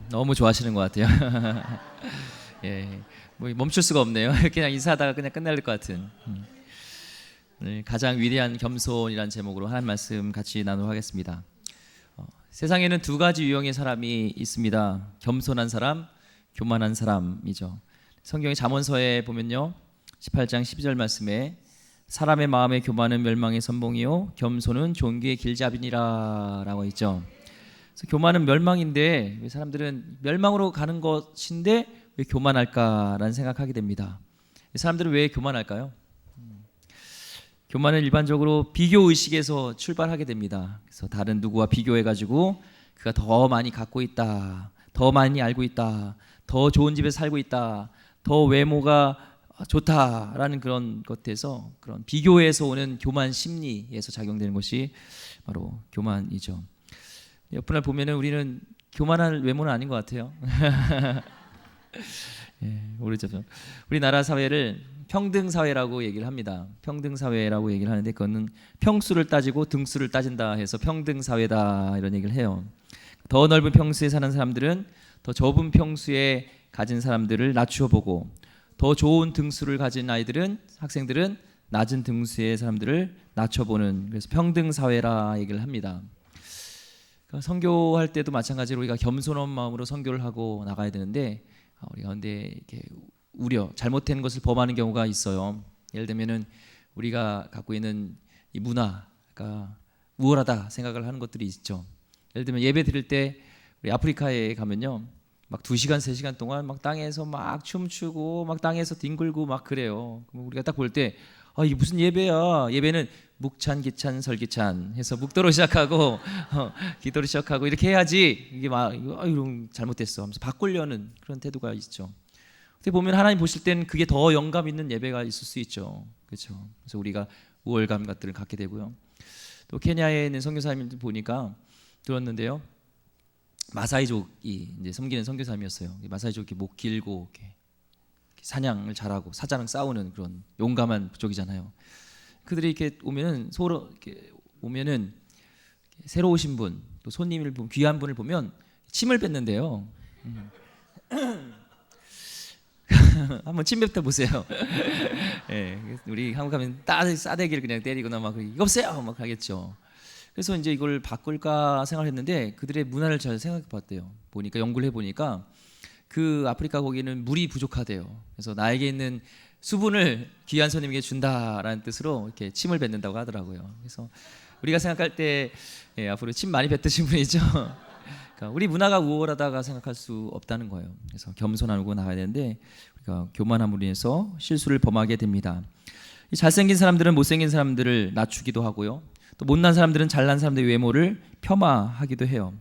너무 좋아하시는 것 같아요. 예, 뭐 멈출 수가 없네요. 그냥 인사하다가 그냥 끝날 것 같은. 오늘 가장 위대한 겸손이라는 제목으로 하나님 말씀 같이 나누도록 하겠습니다. 세상에는 두 가지 유형의 사람이 있습니다. 겸손한 사람, 교만한 사람이죠. 성경의 잠언서에 보면요, 18장 12절 말씀에 사람의 마음의 교만은 멸망의 선봉이요 겸손은 존귀의 길잡이니라 라고 있죠. 그래서 교만은 멸망인데 왜 사람들은 멸망으로 가는 것인데 왜 교만할까라는 생각하게 됩니다. 사람들은 왜 교만할까요? 교만은 일반적으로 비교 의식에서 출발하게 됩니다. 그래서 다른 누구와 비교해가지고 그가 더 많이 갖고 있다, 더 많이 알고 있다, 더 좋은 집에 살고 있다, 더 외모가 좋다라는 그런 것에서 그런 비교에서 오는 교만 심리에서 작용되는 것이 바로 교만이죠. 옆분을 보면은 우리는 교만할 외모는 아닌 것 같아요. 예, 모르죠. 우리나라 사회를 평등 사회라고 얘기를 합니다. 평등 사회라고 얘기를 하는데 그거는 평수를 따지고 등수를 따진다 해서 평등 사회다 이런 얘기를 해요. 더 넓은 평수에 사는 사람들은 더 좁은 평수에 가진 사람들을 낮추어 보고 더 좋은 등수를 가진 아이들은 학생들은 낮은 등수의 사람들을 낮춰보는, 그래서 평등 사회라 얘기를 합니다. 그러니까 선교할 때도 마찬가지로 우리가 겸손한 마음으로 선교를 하고 나가야 되는데 우리가 근데 이렇게 잘못된 것을 범하는 경우가 있어요. 예를 들면은 우리가 갖고 있는 이 문화가 우월하다 생각을 하는 것들이 있죠. 예를 들면 예배 드릴 때 우리 아프리카에 가면요, 막 2시간 3시간 동안 막 땅에서 막 춤추고 막 땅에서 뒹굴고 막 그래요. 그럼 우리가 딱 볼 때 이게 무슨 예배야? 예배는 묵찬 기찬 설기찬 해서 묵도로 시작하고 기도로 시작하고 이렇게 해야지 이게 막 이런 잘못됐어 하면서 바꾸려는 그런 태도가 있죠. 어떻게 보면 하나님 보실 때는 그게 더 영감 있는 예배가 있을 수 있죠. 그렇죠. 그래서 우리가 우월감 같들을 갖게 되고요. 또 케냐에 있는 선교사님들 보니까 들었는데요, 마사이족이 이제 섬기는 선교사님이었어요. 마사이족이 목 길고 이렇게 사냥을 잘하고 사자랑 싸우는 그런 용감한 부족이잖아요. 그들이 이렇게 오면은 서로 이렇게 오면은 새로 오신 분, 또 손님을 보면 귀한 분을 보면 침을 뱉는데요. 한번 침 뱉어 보세요. 예, 우리 한국 가면 싸대기를 그냥 때리거나 막 이거 없어요 막 하겠죠. 그래서 이제 이걸 바꿀까 생각했는데 그들의 문화를 잘 생각해봤대요. 보니까 연구를 해보니까 그 아프리카 거기는 물이 부족하대요. 그래서 나에게 있는 수분을 귀한 손님에게 준다라는 뜻으로 이렇게 침을 뱉는다고 하더라고요. 그래서 우리가 생각할 때 앞으로 침 많이 뱉으신 분이죠. 그러니까 우리 문화가 우월하다가 생각할 수 없다는 거예요. 그래서 겸손하고 나가야 되는데 우리가 교만함으로 인해서 실수를 범하게 됩니다. 잘생긴 사람들은 못생긴 사람들을 낮추기도 하고요. 또 못난 사람들은 잘난 사람들의 외모를 폄하하기도 해요.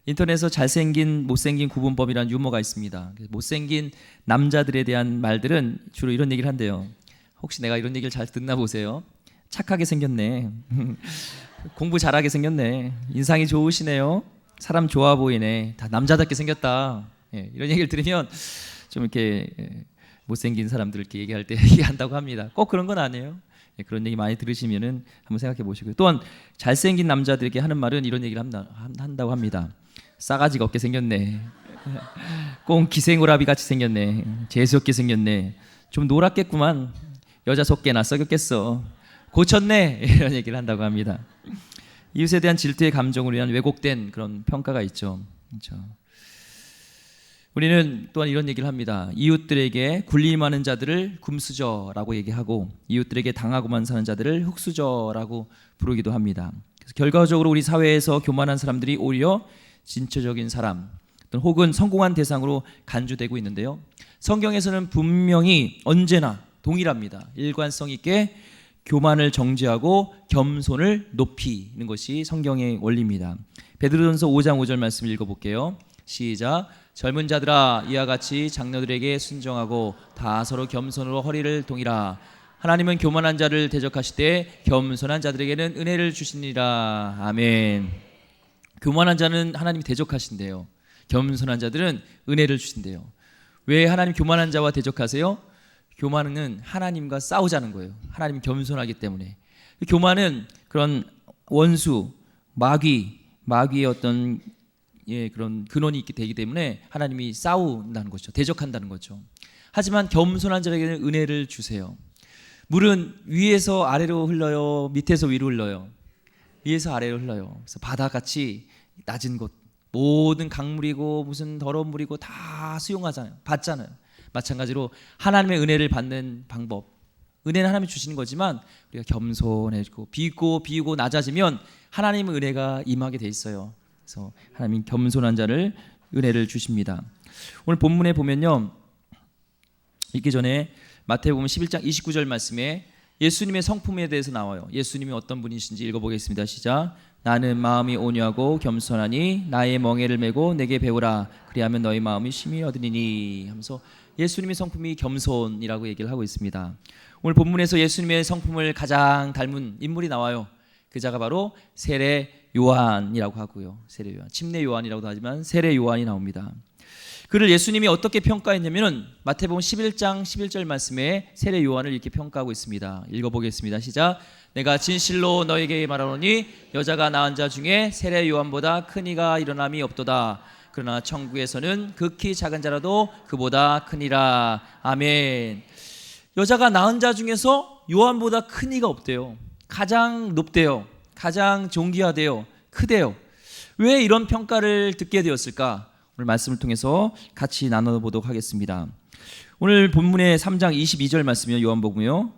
인터넷에서 잘생긴 못생긴 구분법이라는 유머가 있습니다. 못생긴 남자들에 대한 말들은 주로 이런 얘기를 한대요. 혹시 내가 이런 얘기를 잘 듣나 보세요. 착하게 생겼네. 공부 잘하게 생겼네. 인상이 좋으시네요. 사람 좋아 보이네. 다 남자답게 생겼다. 이런 얘기를 들으면 좀 이렇게 못생긴 사람들 이렇게 얘기할 때 얘기한다고 합니다. 꼭 그런 건 아니에요. 그런 얘기 많이 들으시면은 한번 생각해 보시고요. 또한 잘생긴 남자들에게 하는 말은 이런 얘기를 한다고 합니다. 싸가지가 없게 생겼네. 꽁 기생오라비 같이 생겼네. 재수없게 생겼네. 좀 노랗겠구만. 여자 속개나 썩였겠어. 고쳤네. 이런 얘기를 한다고 합니다. 이웃에 대한 질투의 감정으로 인한 왜곡된 그런 평가가 있죠. 그렇죠. 우리는 또한 이런 얘기를 합니다. 이웃들에게 군림하는 자들을 금수저라고 얘기하고 이웃들에게 당하고만 사는 자들을 흙수저라고 부르기도 합니다. 그래서 결과적으로 우리 사회에서 교만한 사람들이 오히려 진취적인 사람 혹은 성공한 대상으로 간주되고 있는데요. 성경에서는 분명히 언제나 동일합니다. 일관성 있게 교만을 정죄하고 겸손을 높이는 것이 성경의 원리입니다. 베드로전서 5장 5절 말씀을 읽어볼게요. 시작. 젊은 자들아 이와 같이 장로들에게 순종하고 다 서로 겸손으로 허리를 동이라. 하나님은 교만한 자를 대적하시되 겸손한 자들에게는 은혜를 주시니라. 아멘. 교만한 자는 하나님이 대적하신대요. 겸손한 자들은 은혜를 주신대요. 왜 하나님 교만한 자와 대적하세요? 교만은 하나님과 싸우자는 거예요. 하나님이 겸손하기 때문에. 교만은 그런 원수, 마귀의 어떤 그런 근원이 있게 되기 때문에 하나님이 싸운다는 거죠. 대적한다는 거죠. 하지만 겸손한 자에게는 은혜를 주세요. 물은 위에서 아래로 흘러요, 밑에서 위로 흘러요? 위에서 아래로 흘러요. 그래서 바다같이 낮은 곳, 모든 강물이고 무슨 더러운 물이고 다 수용하잖아요. 받잖아요. 마찬가지로 하나님의 은혜를 받는 방법, 은혜는 하나님이 주시는 거지만 우리가 겸손해지고 비우고 낮아지면 하나님의 은혜가 임하게 돼 있어요. 그래서 하나님 겸손한 자를 은혜를 주십니다. 오늘 본문에 보면요, 읽기 전에 마태복음 11장 29절 말씀에 예수님의 성품에 대해서 나와요. 예수님이 어떤 분이신지 읽어보겠습니다. 시작. 나는 마음이 온유하고 겸손하니 나의 멍에를 메고 내게 배우라. 그리하면 너희 마음이 쉼이 얻으리니 하면서 예수님의 성품이 겸손이라고 얘기를 하고 있습니다. 오늘 본문에서 예수님의 성품을 가장 닮은 인물이 나와요. 그 자가 바로 세례 요한이라고 하고요. 세례 요한, 침례 요한이라고도 하지만 세례 요한이 나옵니다. 그를 예수님이 어떻게 평가했냐면은 마태복음 11장 11절 말씀에 세례 요한을 이렇게 평가하고 있습니다. 읽어보겠습니다. 시작. 내가 진실로 너에게 말하노니 여자가 낳은 자 중에 세례 요한보다 큰 이가 일어남이 없도다. 그러나 천국에서는 극히 작은 자라도 그보다 크니라. 아멘. 여자가 낳은 자 중에서 요한보다 큰 이가 없대요. 가장 높대요. 가장 존귀하대요. 크대요. 왜 이런 평가를 듣게 되었을까? 오늘 말씀을 통해서 같이 나눠보도록 하겠습니다. 오늘 본문의 3장 22절 말씀이요, 요한복음이요.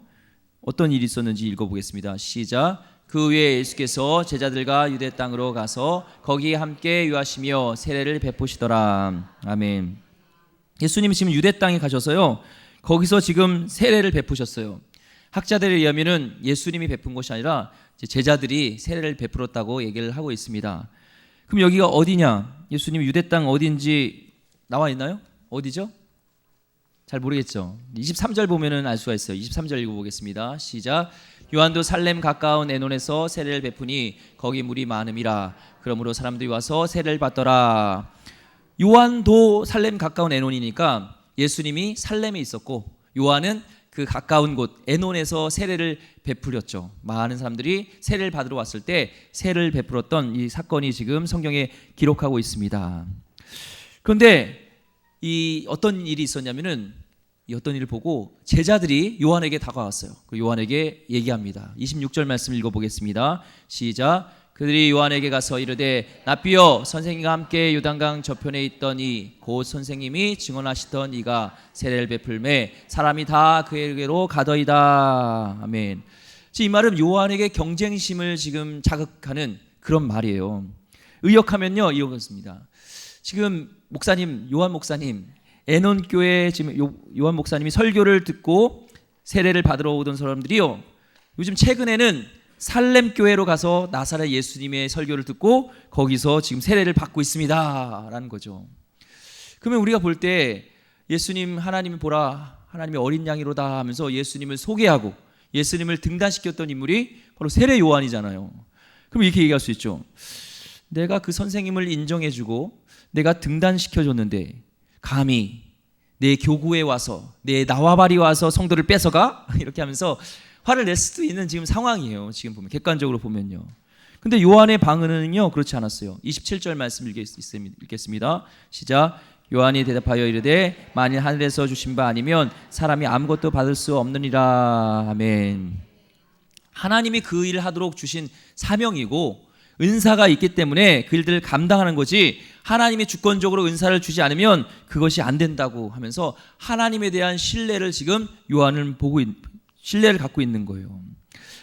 어떤 일이 있었는지 읽어보겠습니다. 시작. 그 후에 예수께서 제자들과 유대 땅으로 가서 거기 함께 유하시며 세례를 베푸시더라. 아멘. 예수님이 지금 유대 땅에 가셔서요, 거기서 지금 세례를 베푸셨어요. 학자들에 의하면은 예수님이 베푼 것이 아니라 제자들이 세례를 베풀었다고 얘기를 하고 있습니다. 그럼 여기가 어디냐? 예수님이 유대 땅 어딘지 나와 있나요? 어디죠? 잘 모르겠죠. 23절 보면은 알 수가 있어요. 23절 읽어보겠습니다. 시작. 요한도 살렘 가까운 에논에서 세례를 베푸니 거기 물이 많음이라. 그러므로 사람들이 와서 세례를 받더라. 요한도 살렘 가까운 에논이니까 예수님이 살렘에 있었고 요한은 그 가까운 곳 에논에서 세례를 베풀었죠. 많은 사람들이 세례를 받으러 왔을 때 세례를 베풀었던 이 사건이 지금 성경에 기록하고 있습니다. 그런데 이 어떤 일이 있었냐면은 이 어떤 일을 보고 제자들이 요한에게 다가왔어요. 그 요한에게 얘기합니다. 26절 말씀 읽어보겠습니다. 시작. 그들이 요한에게 가서 이르되 랍비여, 선생님과 함께 요단강 저편에 있더니 곧 선생님이 증언하시던 이가 세례를 베풀매 사람이 다 그에게로 가더이다. 아멘. 이 말은 요한에게 경쟁심을 지금 자극하는 그런 말이에요. 의역하면요 이렇습니다. 지금 목사님, 요한 목사님, 에논교회 지금 요한 목사님이 설교를 듣고 세례를 받으러 오던 사람들이요, 요즘 최근에는 살렘 교회로 가서 나사렛 예수님의 설교를 듣고 거기서 지금 세례를 받고 있습니다 라는 거죠. 그러면 우리가 볼 때 예수님, 하나님을 보라, 하나님이 어린 양이로다 하면서 예수님을 소개하고 예수님을 등단시켰던 인물이 바로 세례 요한이잖아요. 그럼 이렇게 얘기할 수 있죠. 내가 그 선생님을 인정해주고 내가 등단시켜줬는데 감히 내 교구에 와서 내 나와바리 와서 성도를 뺏어가? 이렇게 하면서 화를 낼 수도 있는 지금 상황이에요. 지금 보면 객관적으로 보면요. 근데 요한의 반응은요 그렇지 않았어요. 27절 말씀 읽겠습니다. 시작. 요한이 대답하여 이르되 만일 하늘에서 주신 바 아니면 사람이 아무것도 받을 수 없느니라. 아멘. 하나님이 그 일을 하도록 주신 사명이고 은사가 있기 때문에 그 일들을 감당하는 거지, 하나님이 주권적으로 은사를 주지 않으면 그것이 안 된다고 하면서 하나님에 대한 신뢰를 지금 요한은 신뢰를 갖고 있는 거예요.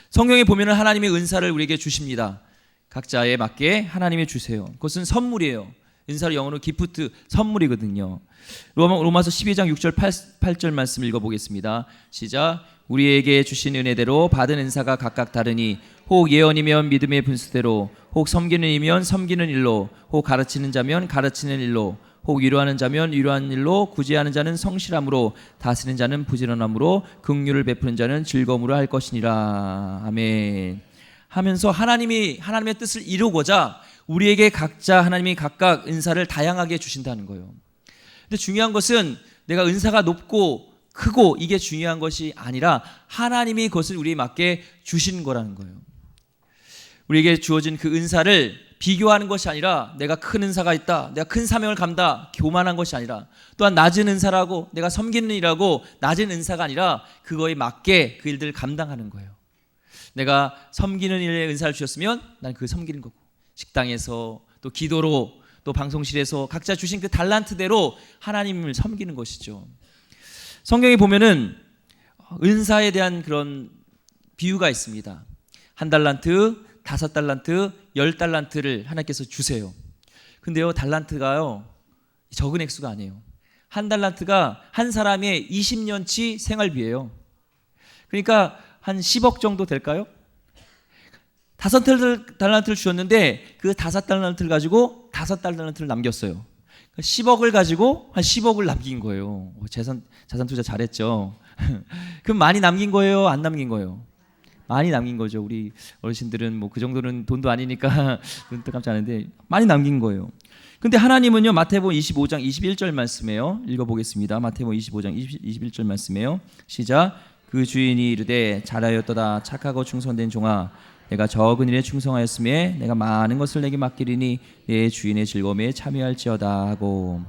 성경에 보면 하나님의 은사를 우리에게 주십니다. 각자에 맞게 하나님이 주세요. 그것은 선물이에요. 은사를 영어로 기프트, 선물이거든요. 로마서 12장 6절 8절 말씀 읽어보겠습니다. 시작. 우리에게 주신 은혜대로 받은 은사가 각각 다르니 혹 예언이면 믿음의 분수대로, 혹 섬기는 이면 섬기는 일로, 혹 가르치는 자면 가르치는 일로, 혹 위로하는 자면 위로하는 일로, 구제하는 자는 성실함으로, 다스리는 자는 부지런함으로, 긍휼을 베푸는 자는 즐거움으로 할 것이니라. 아멘. 하면서 하나님의 뜻을 이루고자 우리에게 각자 하나님이 각각 은사를 다양하게 주신다는 거예요. 근데 중요한 것은 내가 은사가 높고 크고 이게 중요한 것이 아니라 하나님이 그것을 우리에 맞게 주신 거라는 거예요. 우리에게 주어진 그 은사를 비교하는 것이 아니라 내가 큰 은사가 있다, 내가 큰 사명을 감다, 교만한 것이 아니라, 또한 낮은 은사라고 내가 섬기는 일이라고 낮은 은사가 아니라 그거에 맞게 그 일들을 감당하는 거예요. 내가 섬기는 일에 은사를 주셨으면 난 그걸 섬기는 거고, 식당에서 또 기도로 또 방송실에서 각자 주신 그 달란트대로 하나님을 섬기는 것이죠. 성경에 보면은 은사에 대한 그런 비유가 있습니다. 1달란트, 5달란트, 10달란트를 하나님께서 주세요. 근데요, 달란트가요 적은 액수가 아니에요. 1달란트가 한 사람의 20년치 생활비예요. 그러니까 한 10억 정도 될까요? 5달란트를 주셨는데 그 5달란트를 가지고 5달란트를 남겼어요. 10억을 가지고 한 10억을 남긴 거예요. 자산 투자 잘했죠. 그럼 많이 남긴 거예요? 안 남긴 거예요? 많이 남긴 거죠. 우리 어르신들은 뭐 그 정도는 돈도 아니니까 눈도 깜짝 않은데 많이 남긴 거예요. 근데 하나님은요, 마태복음 25장 21절 말씀이에요. 읽어보겠습니다. 마태복음 25장 21절 말씀이에요. 시작. 그 주인이 이르되 잘하였도다 착하고 충성된 종아, 내가 적은 일에 충성하였음에 내가 많은 것을 내게 맡기리니 내 주인의 즐거움에 참여할지어다 하고.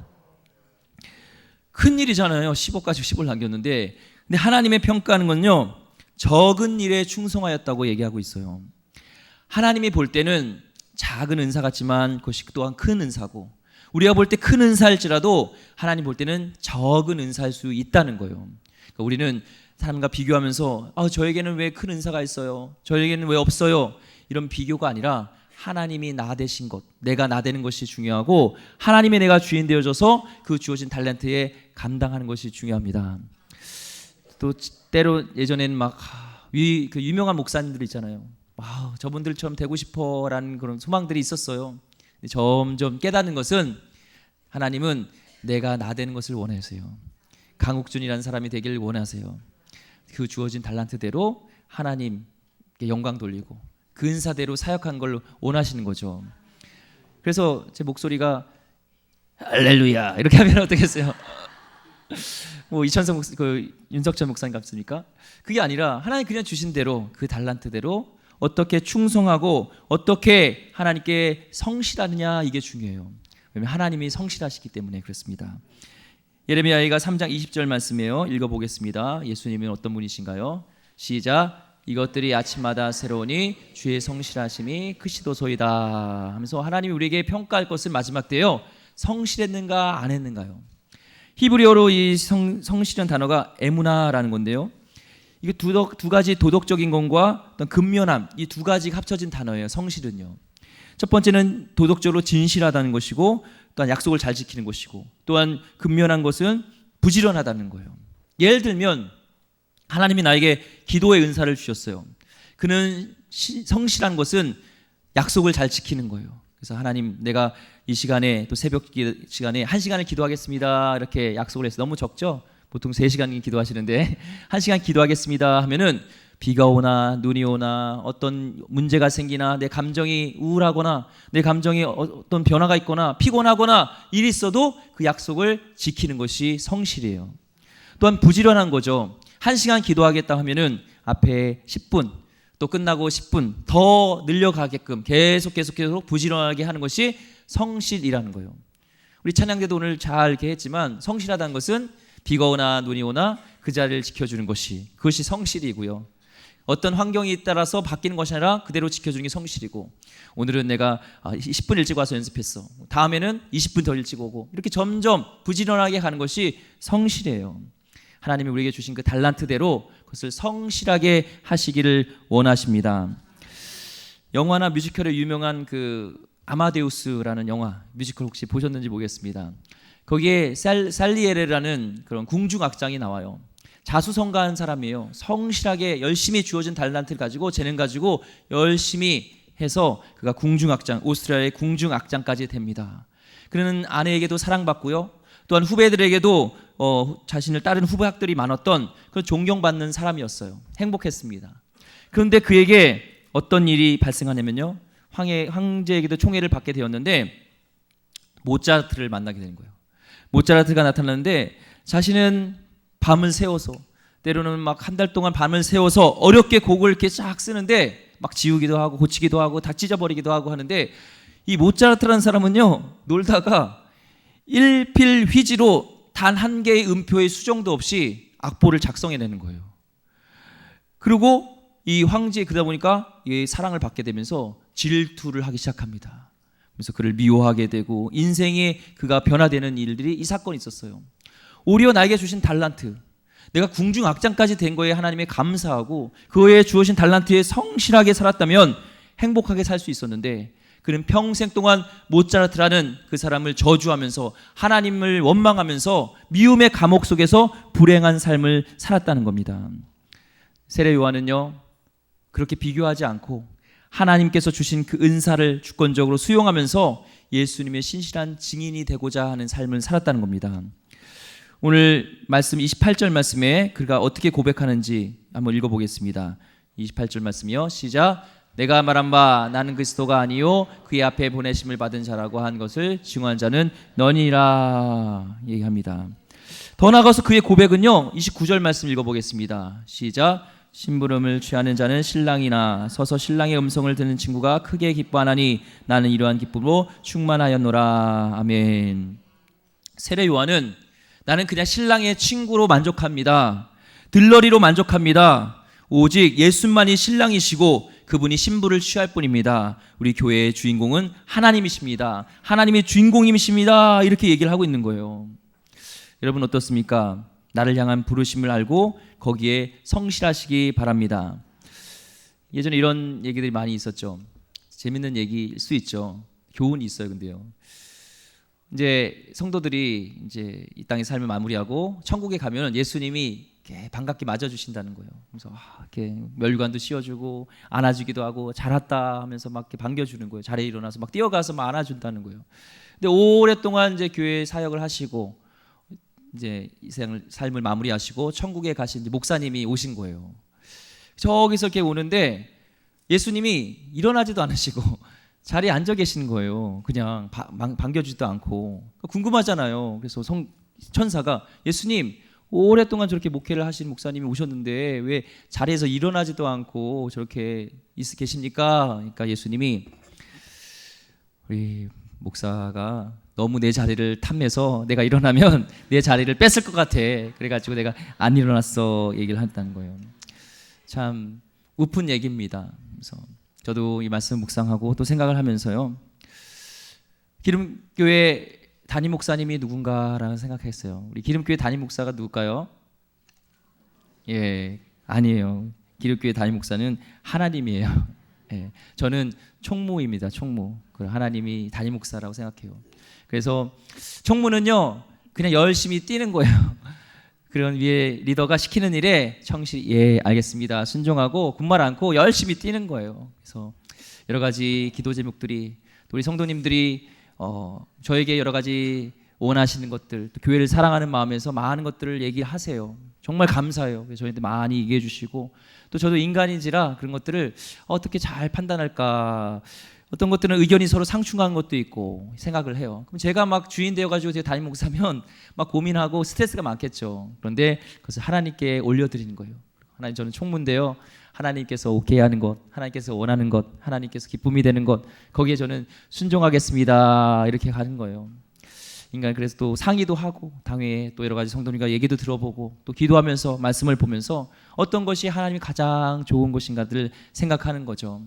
큰 일이잖아요. 10억 가지고 10을 남겼는데, 근데 하나님의 평가하는 건요, 적은 일에 충성하였다고 얘기하고 있어요. 하나님이 볼 때는 작은 은사 같지만 그것이 또한 큰 은사고, 우리가 볼 때 큰 은사일지라도 하나님 볼 때는 적은 은사일 수 있다는 거예요. 그러니까 우리는 사람과 비교하면서 저에게는 왜 큰 은사가 있어요? 저에게는 왜 없어요? 이런 비교가 아니라 하나님이 나 되신 것, 내가 나 되는 것이 중요하고, 하나님의 내가 주인 되어져서 그 주어진 달란트에 감당하는 것이 중요합니다. 또 때로 예전에는 막 그 유명한 목사님들 있잖아요. 저분들처럼 되고 싶어라는 그런 소망들이 있었어요. 근데 점점 깨닫는 것은 하나님은 내가 나 되는 것을 원하세요. 강욱준이라는 사람이 되길 원하세요. 그 주어진 달란트대로 하나님께 영광 돌리고 그 은사대로 사역한 걸 원하시는 거죠. 그래서 제 목소리가 할렐루야 이렇게 하면 어떻겠어요? 뭐 이천성 윤석천 목사님 같습니까? 그게 아니라 하나님 그냥 주신 대로 그 달란트대로 어떻게 충성하고 어떻게 하나님께 성실하느냐, 이게 중요해요. 왜냐하면 하나님이 성실하시기 때문에 그렇습니다. 예레미야가 3장 20절 말씀이에요. 읽어보겠습니다. 예수님은 어떤 분이신가요? 시작. 이것들이 아침마다 새로우니 주의 성실하심이 크시도소이다 하면서 하나님이 우리에게 평가할 것을 마지막 때요, 성실했는가 안 했는가요? 히브리어로 이 성실한 단어가 에무나라는 건데요, 이게 두 가지 도덕적인 것과 어떤 근면함, 이 두 가지가 합쳐진 단어예요. 성실은요, 첫 번째는 도덕적으로 진실하다는 것이고, 또한 약속을 잘 지키는 것이고, 또한 근면한 것은 부지런하다는 거예요. 예를 들면 하나님이 나에게 기도의 은사를 주셨어요. 그는 성실한 것은 약속을 잘 지키는 거예요. 그래서 하나님, 내가 이 시간에 또 새벽 시간에 1시간을 기도하겠습니다 이렇게 약속을 해서, 너무 적죠? 보통 3시간 기도하시는데 1시간 기도하겠습니다 하면은 비가 오나 눈이 오나 어떤 문제가 생기나 내 감정이 우울하거나 내 감정이 어떤 변화가 있거나 피곤하거나 일이 있어도 그 약속을 지키는 것이 성실이에요. 또한 부지런한 거죠. 1시간 기도하겠다 하면은 앞에 10분 또 끝나고 10분 더 늘려가게끔 계속 부지런하게 하는 것이 성실이라는 거예요. 우리 찬양대도 오늘 잘 이렇게 했지만, 성실하다는 것은 비가 오나 눈이 오나 그 자리를 지켜주는 그것이 성실이고요. 어떤 환경에 따라서 바뀌는 것이 아니라 그대로 지켜주는 게 성실이고, 오늘은 내가 10분 일찍 와서 연습했어, 다음에는 20분 더 일찍 오고, 이렇게 점점 부지런하게 가는 것이 성실이에요. 하나님이 우리에게 주신 그 달란트대로 그것을 성실하게 하시기를 원하십니다. 영화나 뮤지컬에 유명한 그 아마데우스라는 영화, 뮤지컬 혹시 보셨는지 모르겠습니다. 거기에 살리에레라는 그런 궁중악장이 나와요. 자수성가한 사람이에요. 성실하게 열심히 주어진 달란트를 가지고, 재능 가지고 열심히 해서 그가 궁중악장, 오스트리아의 궁중악장까지 됩니다. 그는 아내에게도 사랑받고요, 또한 후배들에게도 자신을 따르는 후배학들이 많았던 그런 존경받는 사람이었어요. 행복했습니다. 그런데 그에게 어떤 일이 발생하냐면요, 황제에게도 총애를 받게 되었는데 모차르트를 만나게 되는 거예요. 모차르트가 나타났는데 자신은 밤을 새워서, 때로는 막 한 달 동안 밤을 새워서 어렵게 곡을 이렇게 쫙 쓰는데 막 지우기도 하고 고치기도 하고 다 찢어버리기도 하고 하는데, 이 모차르트라는 사람은요, 놀다가 일필휘지로 단 한 개의 음표의 수정도 없이 악보를 작성해내는 거예요. 그리고 이 황제 그러다 보니까 이 사랑을 받게 되면서 질투를 하기 시작합니다. 그래서 그를 미워하게 되고 인생에 그가 변화되는 일들이 이 사건이 있었어요. 오히려 나에게 주신 달란트, 내가 궁중악장까지 된 거에 하나님에 감사하고 그에 주어진 달란트에 성실하게 살았다면 행복하게 살 수 있었는데, 그는 평생 동안 모차르트라는 그 사람을 저주하면서 하나님을 원망하면서 미움의 감옥 속에서 불행한 삶을 살았다는 겁니다. 세례 요한은요, 그렇게 비교하지 않고 하나님께서 주신 그 은사를 주권적으로 수용하면서 예수님의 신실한 증인이 되고자 하는 삶을 살았다는 겁니다. 오늘 말씀 28절 말씀에 그가 어떻게 고백하는지 한번 읽어보겠습니다. 28절 말씀이요, 시작. 내가 말한 바 나는 그리스도가 아니요 그의 앞에 보내심을 받은 자라고 한 것을 증언한 자는 너니라 얘기합니다. 더 나아가서 그의 고백은요, 29절 말씀 읽어보겠습니다. 시작. 심부름을 취하는 자는 신랑이나 서서 신랑의 음성을 듣는 친구가 크게 기뻐하나니 나는 이러한 기쁨으로 충만하였노라. 아멘. 세례 요한은 나는 그냥 신랑의 친구로 만족합니다. 들러리로 만족합니다. 오직 예수만이 신랑이시고 그분이 신부를 취할 뿐입니다. 우리 교회의 주인공은 하나님이십니다. 하나님의 주인공이십니다. 이렇게 얘기를 하고 있는 거예요. 여러분 어떻습니까? 나를 향한 부르심을 알고 거기에 성실하시기 바랍니다. 예전에 이런 얘기들이 많이 있었죠. 재밌는 얘기일 수 있죠. 교훈이 있어요. 근데요, 이제 성도들이 이제 이 땅의 삶을 마무리하고 천국에 가면 예수님이 이렇게 반갑게 맞아주신다는 거예요. 그래서 이렇게 멸관도 씌워주고 안아주기도 하고 잘 왔다 하면서 막 이렇게 반겨주는 거예요. 자리에 일어나서 막 뛰어가서 막 안아준다는 거예요. 근데 오랫동안 이제 교회 사역을 하시고 이제 이 삶을 마무리하시고 천국에 가신 목사님이 오신 거예요. 저기서 이렇게 오는데 예수님이 일어나지도 않으시고 자리에 앉아 계시는 거예요. 그냥 반겨주지도 않고. 궁금하잖아요. 그래서 천사가 예수님, 오랫동안 저렇게 목회를 하신 목사님이 오셨는데 왜 자리에서 일어나지도 않고 저렇게 계십니까? 그러니까 예수님이 우리 목사가 너무 내 자리를 탐내서 내가 일어나면 내 자리를 뺏을 것 같아. 그래가지고 내가 안 일어났어 얘기를 한다는 거예요. 참 우픈 얘기입니다. 그래서 저도 이 말씀 묵상하고 또 생각을 하면서요, 기름교회 담임 목사님이 누군가라는 생각했어요. 우리 기름교회 담임 목사가 누굴까요? 예, 아니에요. 기름교회 담임 목사는 하나님이에요. 예, 저는 총무입니다. 총무. 하나님이 담임 목사라고 생각해요. 그래서 총무는요, 그냥 열심히 뛰는 거예요. 그런 위에 리더가 시키는 일에 성실히 예 알겠습니다 순종하고 군말 않고 열심히 뛰는 거예요. 그래서 여러 가지 기도 제목들이 또 우리 성도님들이 저에게 여러 가지 원하시는 것들, 또 교회를 사랑하는 마음에서 많은 것들을 얘기하세요. 정말 감사해요. 그래서 저희한테 많이 얘기해 주시고, 또 저도 인간인지라 그런 것들을 어떻게 잘 판단할까, 어떤 것들은 의견이 서로 상충한 것도 있고 생각을 해요. 그럼 제가 막 주인 되어가지고 제가 담임 목사면 막 고민하고 스트레스가 많겠죠. 그런데 그것을 하나님께 올려드리는 거예요. 하나님, 저는 총무인데요, 하나님께서 오케이 하는 것, 하나님께서 원하는 것, 하나님께서 기쁨이 되는 것, 거기에 저는 순종하겠습니다 이렇게 가는 거예요. 인간 그래서 또 상의도 하고 당회에 또 여러 가지 성도님과 얘기도 들어보고 또 기도하면서 말씀을 보면서 어떤 것이 하나님이 가장 좋은 것인가를 생각하는 거죠.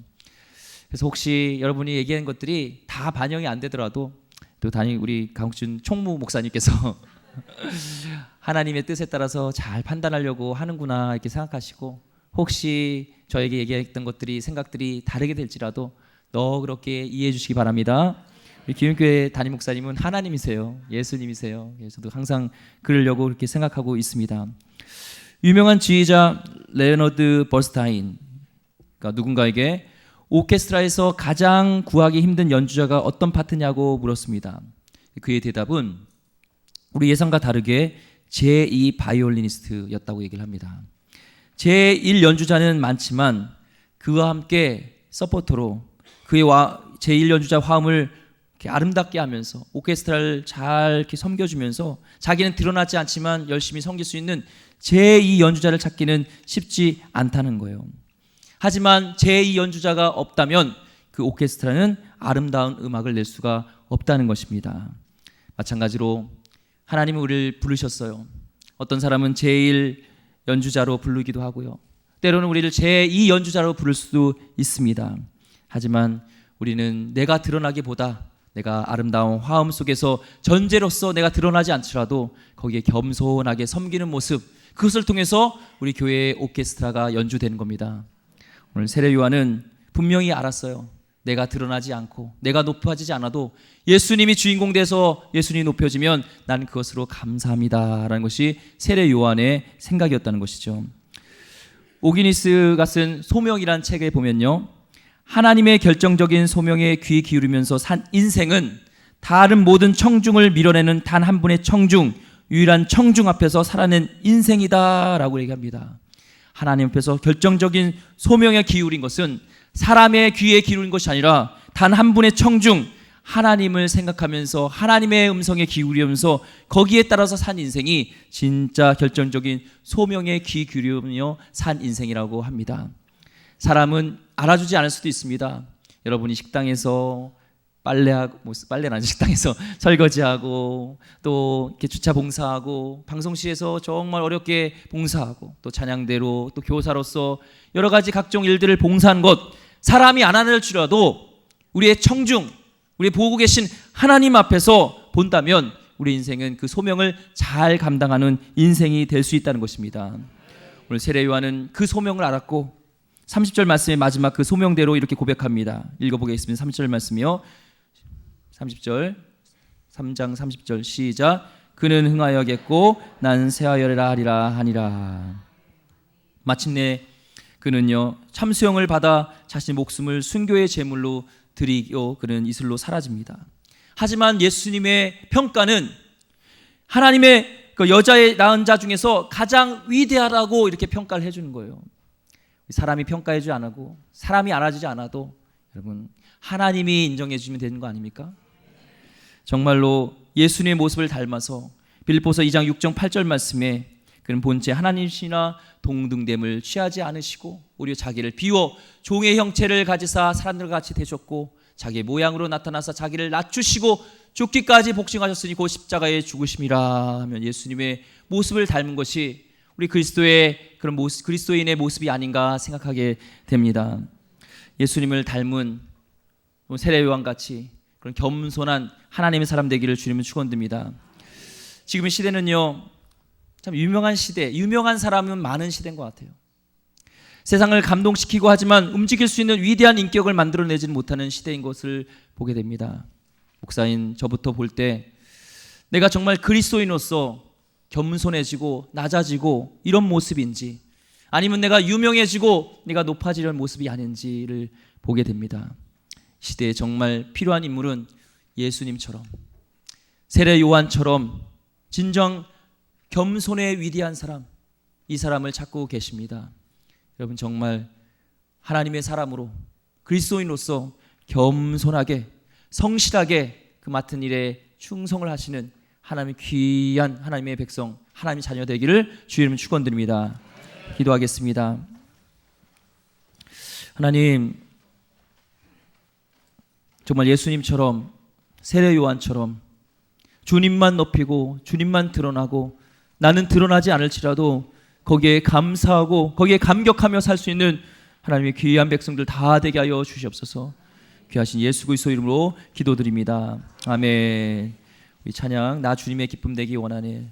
그래서 혹시 여러분이 얘기한 것들이 다 반영이 안 되더라도 또 우리 강욱준 총무 목사님께서 하나님의 뜻에 따라서 잘 판단하려고 하는구나 이렇게 생각하시고, 혹시 저에게 얘기했던 것들이 생각들이 다르게 될지라도 그렇게 이해해 주시기 바랍니다. 우리 기흥교회 담임 목사님은 하나님이세요. 예수님이세요. 그래서 저도 항상 그러려고 그렇게 생각하고 있습니다. 유명한 지휘자 레너드 버스타인가 누군가에게 오케스트라에서 가장 구하기 힘든 연주자가 어떤 파트냐고 물었습니다. 그의 대답은 우리 예상과 다르게 제2 바이올리니스트였다고 얘기를 합니다. 제1 연주자는 많지만 그와 함께 서포터로 그의 제1 연주자 화음을 이렇게 아름답게 하면서 오케스트라를 잘 이렇게 섬겨주면서 자기는 드러나지 않지만 열심히 섬길 수 있는 제2 연주자를 찾기는 쉽지 않다는 거예요. 하지만 제2 연주자가 없다면 그 오케스트라는 아름다운 음악을 낼 수가 없다는 것입니다. 마찬가지로 하나님은 우리를 부르셨어요. 어떤 사람은 제1 연주자로 부르기도 하고요. 때로는 우리를 제2 연주자로 부를 수도 있습니다. 하지만 우리는 내가 드러나기보다 내가 아름다운 화음 속에서 전제로서 내가 드러나지 않더라도 거기에 겸손하게 섬기는 모습, 그것을 통해서 우리 교회의 오케스트라가 연주되는 겁니다. 오늘 세례 요한은 분명히 알았어요. 내가 드러나지 않고 내가 높아지지 않아도 예수님이 주인공 돼서 예수님이 높여지면 나는 그것으로 감사합니다라는 것이 세례 요한의 생각이었다는 것이죠. 오기니스가 쓴 소명이란 책에 보면요, 하나님의 결정적인 소명에 귀 기울이면서 산 인생은 다른 모든 청중을 밀어내는 단 한 분의 청중, 유일한 청중 앞에서 살아낸 인생이다라고 얘기합니다. 하나님 앞에서 결정적인 소명에 기울인 것은 사람의 귀에 기울인 것이 아니라 단 한 분의 청중, 하나님을 생각하면서 하나님의 음성에 기울이면서 거기에 따라서 산 인생이 진짜 결정적인 소명에 귀 기울이며 산 인생이라고 합니다. 사람은 알아주지 않을 수도 있습니다. 여러분이 식당에서 빨래하고, 빨래는 아니죠, 식당에서 설거지하고, 또 이렇게 주차 봉사하고, 방송실에서 정말 어렵게 봉사하고, 또 찬양대로, 또 교사로서 여러 가지 각종 일들을 봉사한 것, 사람이 안 알아줄지라도 우리의 청중, 우리 보고 계신 하나님 앞에서 본다면 우리 인생은 그 소명을 잘 감당하는 인생이 될 수 있다는 것입니다. 오늘 세례 요한은 그 소명을 알았고 30절 말씀의 마지막 그 소명대로 이렇게 고백합니다. 읽어보겠습니다. 30절 말씀이요. 30절, 3장 30절 시작. 그는 흥하여겠고 난 쇠하여라 하리라 하니라. 마침내 그는요 참수형을 받아 자신의 목숨을 순교의 제물로 드리고 그는 이슬로 사라집니다. 하지만 예수님의 평가는 하나님의 그 여자의 낳은 자 중에서 가장 위대하다고 이렇게 평가를 해주는 거예요. 사람이 평가해주지 않고 사람이 알아주지 않아도 여러분 하나님이 인정해 주시면 되는 거 아닙니까? 정말로 예수님의 모습을 닮아서 빌립보서 2장 6절 8절 말씀에 그는 본체 하나님이시나 동등됨을 취하지 않으시고 오히려 자기를 비워 종의 형체를 가지사 사람들과 같이 되셨고 자기의 모양으로 나타나서 자기를 낮추시고 죽기까지 복종하셨으니 곧 십자가에 죽으심이라 하면 예수님의 모습을 닮은 것이 우리 그리스도의 그런 모습, 그리스도인의 모습이 아닌가 생각하게 됩니다. 예수님을 닮은 세례 요한같이 그런 겸손한 하나님의 사람 되기를 주님은 축원드립니다. 지금의 시대는요 참 유명한 시대, 유명한 사람은 많은 시대인 것 같아요. 세상을 감동시키고 하지만 움직일 수 있는 위대한 인격을 만들어내지는 못하는 시대인 것을 보게 됩니다. 목사인 저부터 볼 때 내가 정말 그리스도인으로서 겸손해지고 낮아지고 이런 모습인지 아니면 내가 유명해지고 내가 높아지려는 모습이 아닌지를 보게 됩니다. 시대에 정말 필요한 인물은 예수님처럼 세례 요한처럼 진정 겸손의 위대한 사람, 이 사람을 찾고 계십니다. 여러분 정말 하나님의 사람으로 그리스도인으로서 겸손하게 성실하게 그 맡은 일에 충성을 하시는 하나님의 귀한 하나님의 백성, 하나님의 자녀 되기를 주의 이름으로 축원드립니다. 기도하겠습니다. 하나님 정말 예수님처럼 세례 요한처럼 주님만 높이고 주님만 드러나고 나는 드러나지 않을지라도 거기에 감사하고 거기에 감격하며 살 수 있는 하나님의 귀한 백성들 다 되게 하여 주시옵소서. 귀하신 예수 그리스도 이름으로 기도드립니다. 아멘. 우리 찬양 나 주님의 기쁨 되기 원하네.